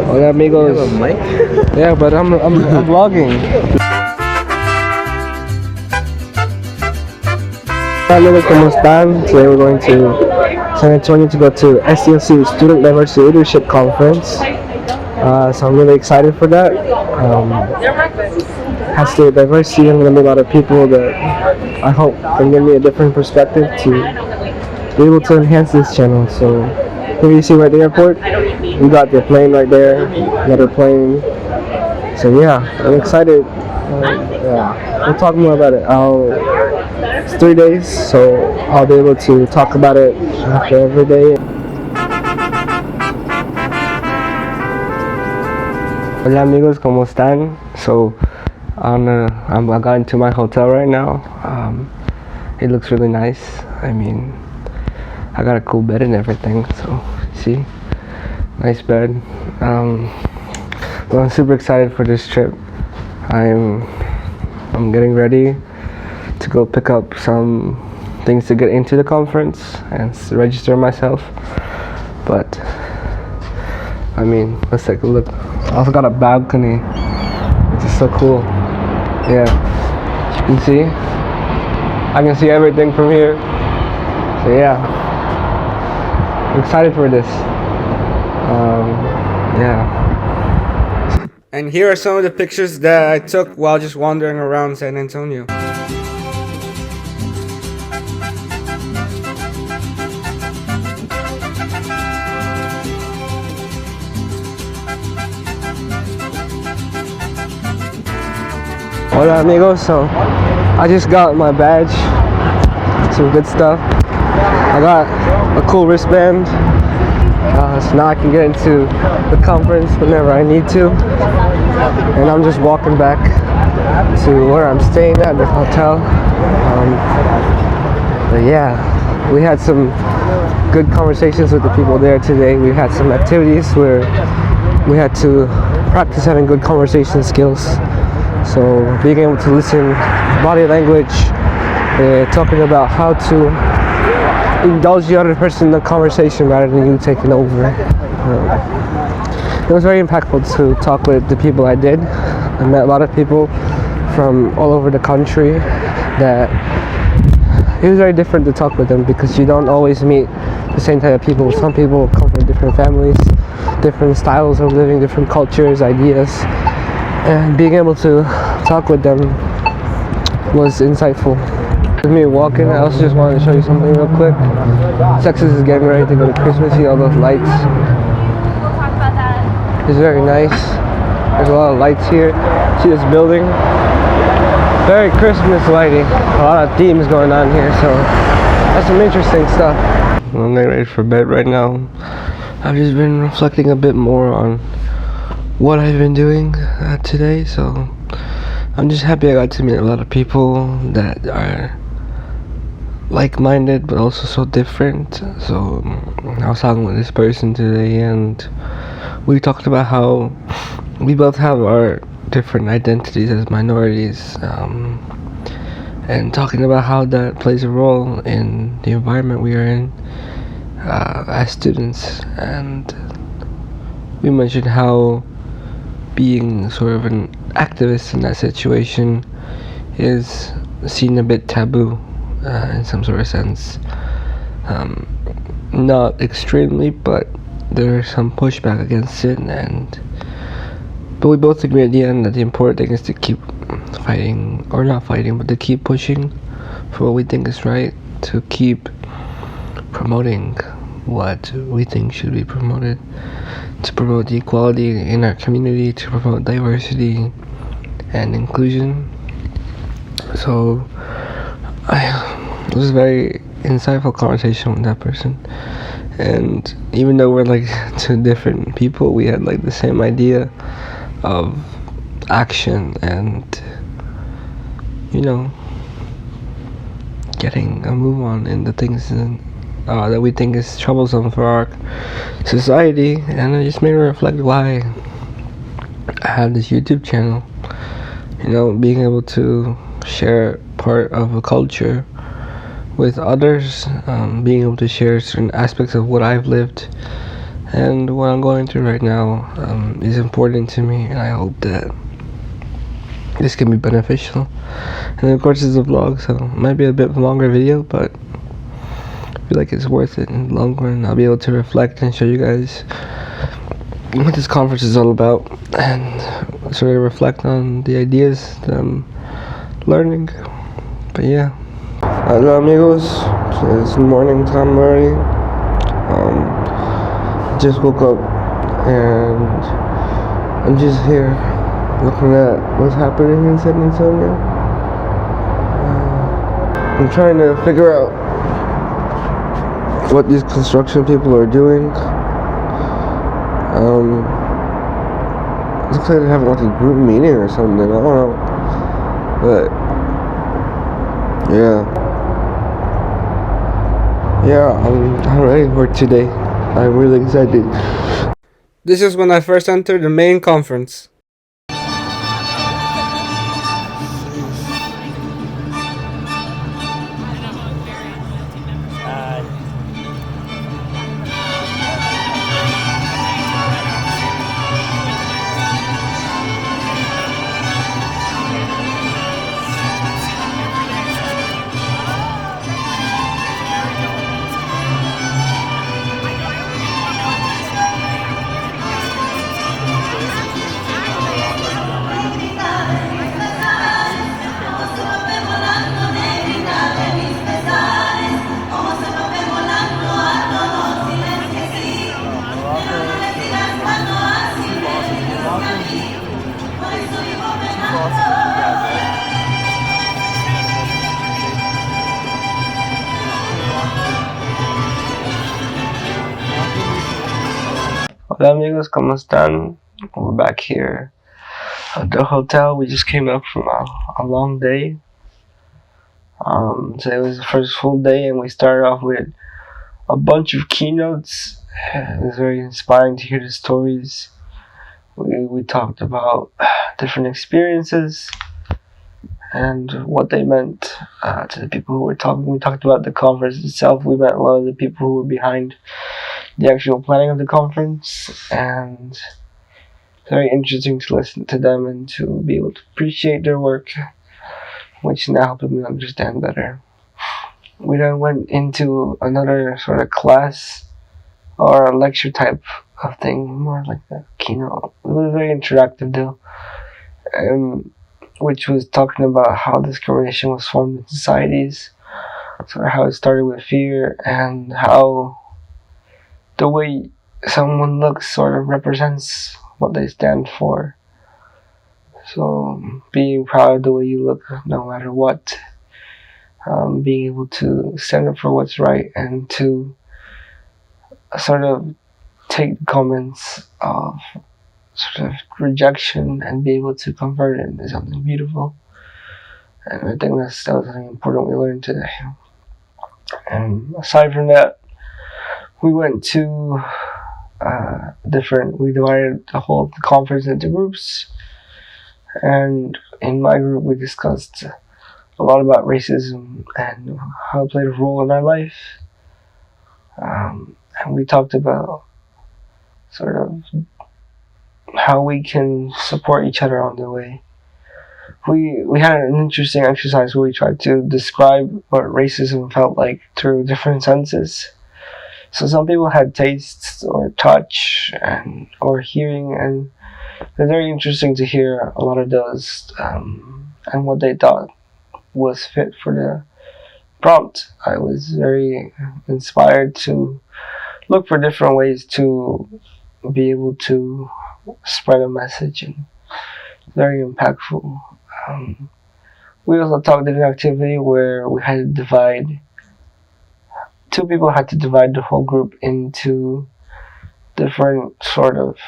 Hola amigos. You have a mic? Yeah, but I'm vlogging. Hola amigos, ¿cómo están? Today we're going to San Antonio to go to SDLC Student Diversity Leadership Conference. So I'm really excited for that. Has to diversity, I'm going to meet a lot of people that I hope can give me a different perspective to be able to enhance this channel. So here you see right at the airport, we got the plane right there, another plane. So yeah, I'm excited. Yeah, we'll talk more about it. It's 3 days, so I'll be able to talk about it after every day. Hola amigos, ¿cómo están? So I got into my hotel right now. It looks really nice. I mean, I got a cool bed and everything, so see, nice bed. Well, I'm super excited for this trip. I'm getting ready to go pick up some things to get into the conference and register myself. But I mean, let's take a look. I also got a balcony, which is so cool. Yeah, you can see. I can see everything from here. So yeah, I'm excited for this. Yeah. And here are some of the pictures that I took while just wandering around San Antonio. Hola amigos, so I just got my badge, some good stuff. I got a cool wristband, so now I can get into the conference whenever I need to. And I'm just walking back to where I'm staying at, the hotel. But yeah, we had some good conversations with the people there today. We had some activities where we had to practice having good conversation skills. So being able to listen, body language, talking about how to indulge the other person in the conversation rather than you taking over. It was very impactful to talk with the people I did. I met a lot of people from all over the country that it was very different to talk with them because you don't always meet the same type of people. Some people come from different families, different styles of living, different cultures, ideas. And being able to talk with them was insightful. With me walking, I also just wanted to show you something real quick. Texas is getting ready to go to Christmas. See all those lights? We'll talk about that. It's very nice. There's a lot of lights here. See this building? Very Christmas lighting. A lot of themes going on here, so that's some interesting stuff. I'm getting ready for bed right now. I've just been reflecting a bit more on what I've been doing today, so I'm just happy I got to meet a lot of people that are like-minded but also so different. So I was talking with this person today and we talked about how we both have our different identities as minorities, and talking about how that plays a role in the environment we are in as students. And we mentioned how being sort of an activist in that situation is seen a bit taboo in some sort of sense. Not extremely, but there's some pushback against it, but we both agree at the end that the important thing is to keep fighting, or not fighting, but to keep pushing for what we think is right, to keep promoting what we think should be promoted, to promote the equality in our community, to promote diversity and inclusion. So it was a very insightful conversation with that person, and even though we're like two different people, we had like the same idea of action and, you know, getting a move on in the things that we think is troublesome for our society. And it just made me reflect why I have this YouTube channel. You know, being able to share part of a culture with others, being able to share certain aspects of what I've lived And what I'm going through right now is important to me, and I hope that this can be beneficial. And of course, it's a vlog, so it might be a bit longer video, but I feel like it's worth it in the long run. I'll be able to reflect and show you guys what this conference is all about, and sort of reflect on the ideas that I'm learning. But yeah. Hello amigos, it's morning time already. Just woke up and I'm just here looking at what's happening in San Antonio. I'm trying to figure out what these construction people are doing. Looks like they're having like a group meeting or something, I don't know. But yeah, I'm ready for today. I'm really excited. This is when I first entered the main conference. Hola amigos, ¿cómo están? We're back here at the hotel. We just came up from a long day. Today was the first full day, and we started off with a bunch of keynotes. It was very inspiring to hear the stories. We talked about different experiences and what they meant to the people who were talking. We talked about the conference itself. We met a lot of the people who were behind the actual planning of the conference, and it's very interesting to listen to them and to be able to appreciate their work, which now helped me understand better. We then went into another sort of class or a lecture type of thing, more like a keynote. It was very interactive though, which was talking about how discrimination was formed in societies, sort of how it started with fear, and how the way someone looks sort of represents what they stand for. So being proud of the way you look no matter what, being able to stand up for what's right, and to sort of take comments of sort of rejection and be able to convert it into something beautiful. And I think that was something important we learned today. And aside from that, we went to we divided the whole conference into groups, and in my group we discussed a lot about racism and how it played a role in our life, and we talked about sort of how we can support each other on the way. We had an interesting exercise where we tried to describe what racism felt like through different senses. So some people had tastes or touch or hearing, and it was very interesting to hear a lot of those and what they thought was fit for the prompt. I was very inspired to look for different ways to be able to spread a message, and very impactful. We also talked in an activity where we had to divide. Two people had to divide the whole group into different sort of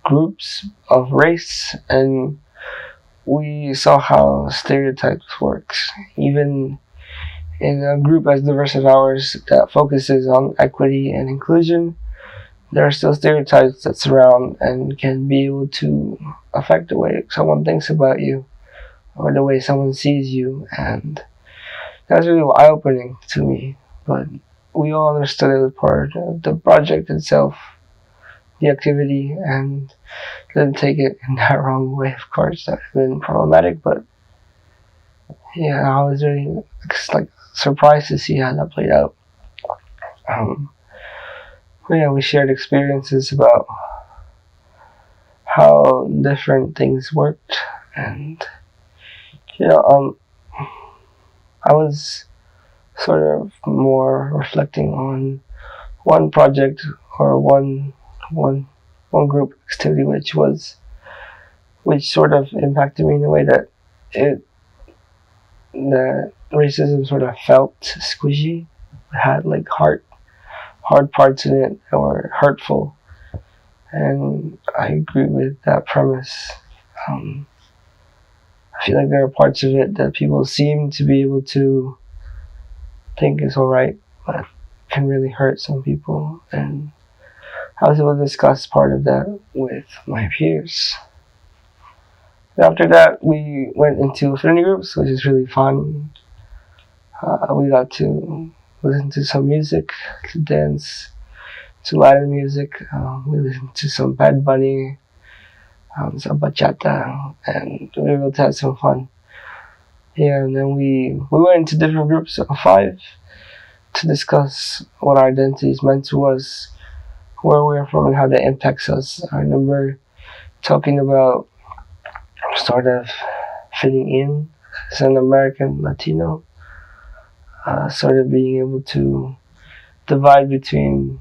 groups of race, and we saw how stereotypes works. Even in a group as diverse as ours that focuses on equity and inclusion, there are still stereotypes that surround and can be able to affect the way someone thinks about you or the way someone sees you, and that's really eye-opening to me. But we all understood it as part of the project itself. the activity and didn't take it in that wrong way. Of course, that would have been problematic, but yeah, I was really like surprised to see how that played out. Yeah, we shared experiences about how different things worked, and you know, I was sort of more reflecting on one project or one group activity, which sort of impacted me in a way that that racism sort of felt squishy, had like hard parts in it that were hurtful, and I agree with that premise. I feel like there are parts of it that people seem to be able to think is alright, but can really hurt some people, and I was able to discuss part of that with my peers. After that, we went into affinity groups, which is really fun. We got to listen to some music, to dance to Latin music. We listened to some Bad Bunny, some bachata, and we were able to have some fun. Yeah, and then we went into different groups of 5 to discuss what our identities meant to us, where we're from, and how that impacts us. I remember talking about sort of fitting in as an American Latino, sort of being able to divide between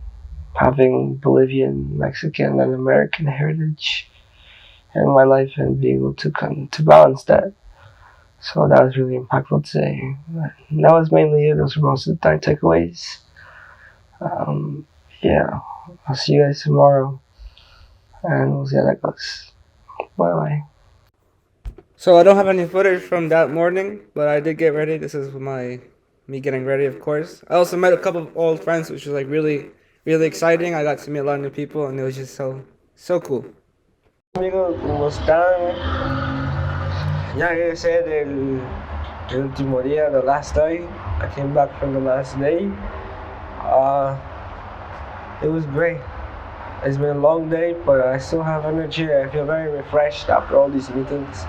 having Bolivian, Mexican, and American heritage in my life and being able to balance that. So that was really impactful today. That was mainly it. Those were most of the takeaways. Yeah, I'll see you guys tomorrow, and we'll see how that goes. Bye bye. So I don't have any footage from that morning, but I did get ready. This is me getting ready, of course. I also met a couple of old friends, which was like really exciting. I got to meet a lot of new people, and it was just so cool. Amigos, ¿cómo están? Ya regresé del último día, the last day. I came back from the last day. It was great. It's been a long day, but I still have energy. I feel very refreshed after all these meetings.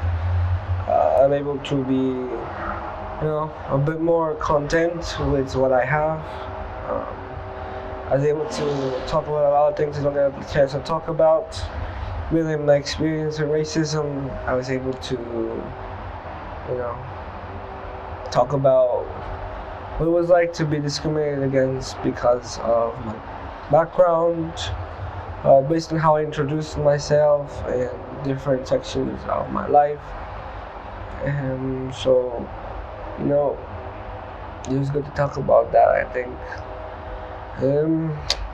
I'm able to be, a bit more content with what I have. I was able to talk about a lot of things I don't have the chance to talk about. Really, my experience with racism, I was able to, talk about what it was like to be discriminated against because of my background, based on how I introduced myself in different sections of my life. And so, it was good to talk about that, I think.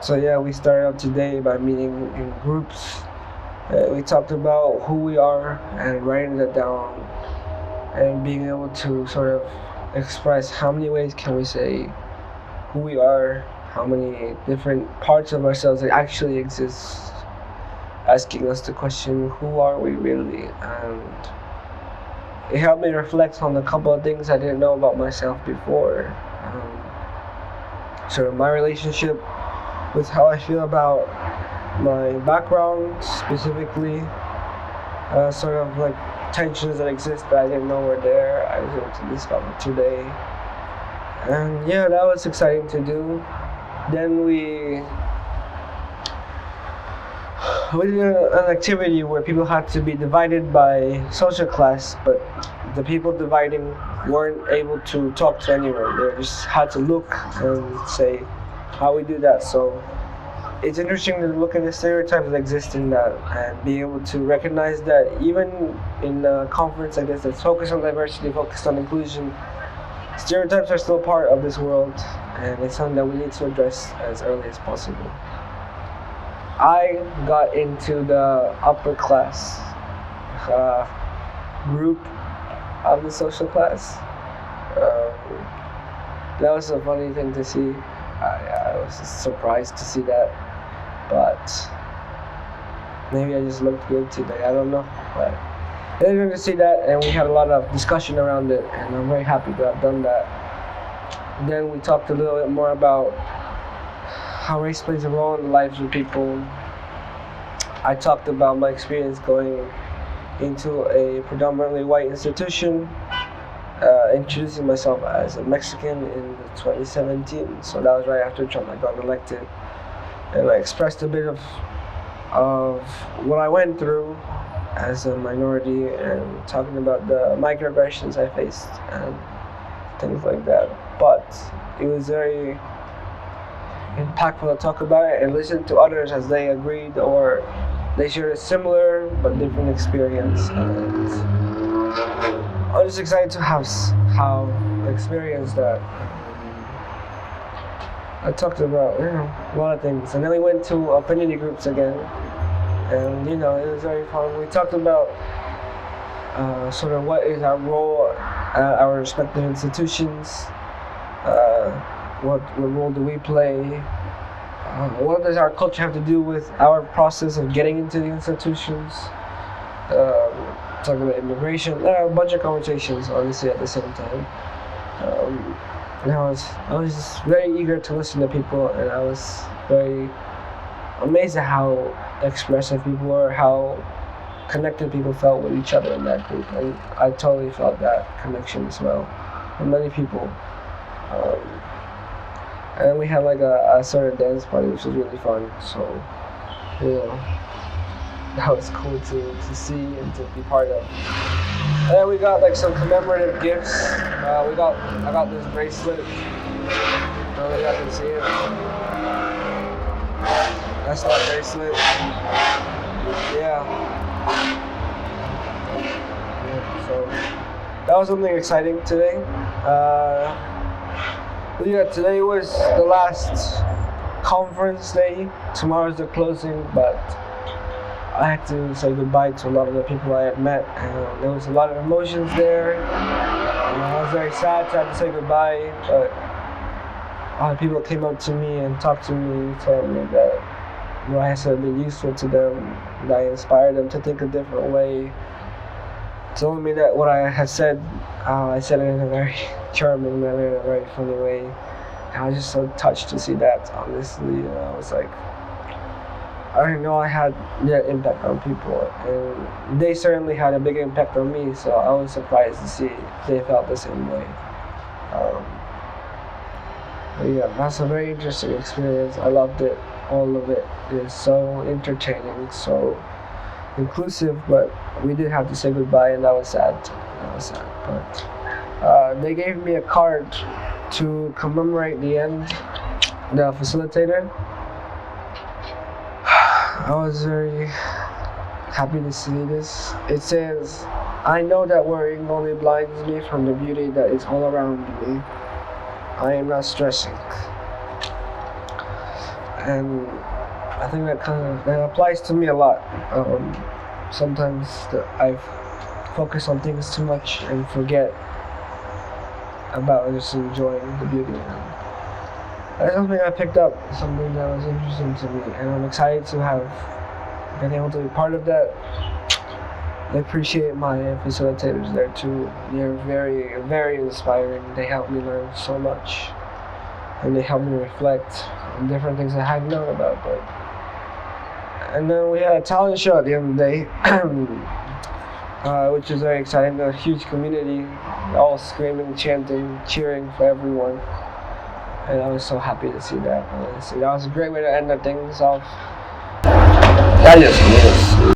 So yeah, we started out today by meeting in groups. We talked about who we are and writing that down and being able to sort of express how many ways can we say who we are, how many different parts of ourselves that actually exist, asking us the question, who are we really? And it helped me reflect on a couple of things I didn't know about myself before. Sort of my relationship with how I feel about my background specifically, sort of like tensions that exist that I didn't know were there. I was able to discover today. And yeah, that was exciting to do. Then we did an activity where people had to be divided by social class, but the people dividing weren't able to talk to anyone. They just had to look and say how we do that. So it's interesting to look at the stereotypes that exist in that and be able to recognize that even in a conference like this that's focused on diversity, focused on inclusion, stereotypes are still part of this world, and it's something that we need to address as early as possible. I got into the upper class group of the social class. That was a funny thing to see. I was just surprised to see that, but maybe I just looked good today. I don't know, but it's interesting to see that, and we had a lot of discussion around it, and I'm very happy to have done that. And then we talked a little bit more about how race plays a role in the lives of people, I talked about my experience going into a predominantly white institution, introducing myself as a Mexican in 2017. So that was right after Trump had gotten elected, and I expressed a bit of what I went through as a minority, and talking about the microaggressions I faced and things like that. But it was very impactful to talk about it and listen to others as they agreed or they shared a similar but different experience. And I'm just excited to have experienced that. I talked about a lot of things, and then we went to affinity groups again, and it was very fun. We talked about sort of what is our role at our respective institutions. What role do we play? What does our culture have to do with our process of getting into the institutions? Talking about immigration, a bunch of conversations, honestly, at the same time. And I was just very eager to listen to people, and I was very amazed at how expressive people were, how connected people felt with each other in that group, and I totally felt that connection as well with many people. And we had like a sort of dance party, which was really fun. So, that was cool to see and to be part of. And then we got like some commemorative gifts. I got this bracelet. You guys can see it. That's that bracelet. Yeah. So that was something exciting today. Today was the last conference day. Tomorrow's the closing, but I had to say goodbye to a lot of the people I had met, and there was a lot of emotions there. I was very sad to have to say goodbye, but a lot of people came up to me and talked to me, telling me that what I said had been useful to them, that I inspired them to think a different way. Telling me that what I had said, I said it in a very charming manner, in a very funny way. And I was just so touched to see that, honestly. I was like, I didn't know I had that impact on people, and they certainly had a big impact on me, so I was surprised to see they felt the same way. But that's a very interesting experience. I loved it. All of it is so entertaining, so inclusive, but we did have to say goodbye, and that was sad. But they gave me a card to commemorate the end, the facilitator. I was very happy to see this. It says, "I know that worrying only blinds me from the beauty that is all around me. I am not stressing." And I think that applies to me a lot. Sometimes I focus on things too much and forget about just enjoying the beauty. That's something I picked up, something that was interesting to me, and I'm excited to have been able to be part of that. I appreciate my facilitators there too. They're very, very inspiring. They helped me learn so much, and they helped me reflect on different things I hadn't known about. And then we had a talent show at the end of the day, which was very exciting. A huge community, all screaming, chanting, cheering for everyone. And I was so happy to see that. Honestly, that was a great way to end the things off. Adiós.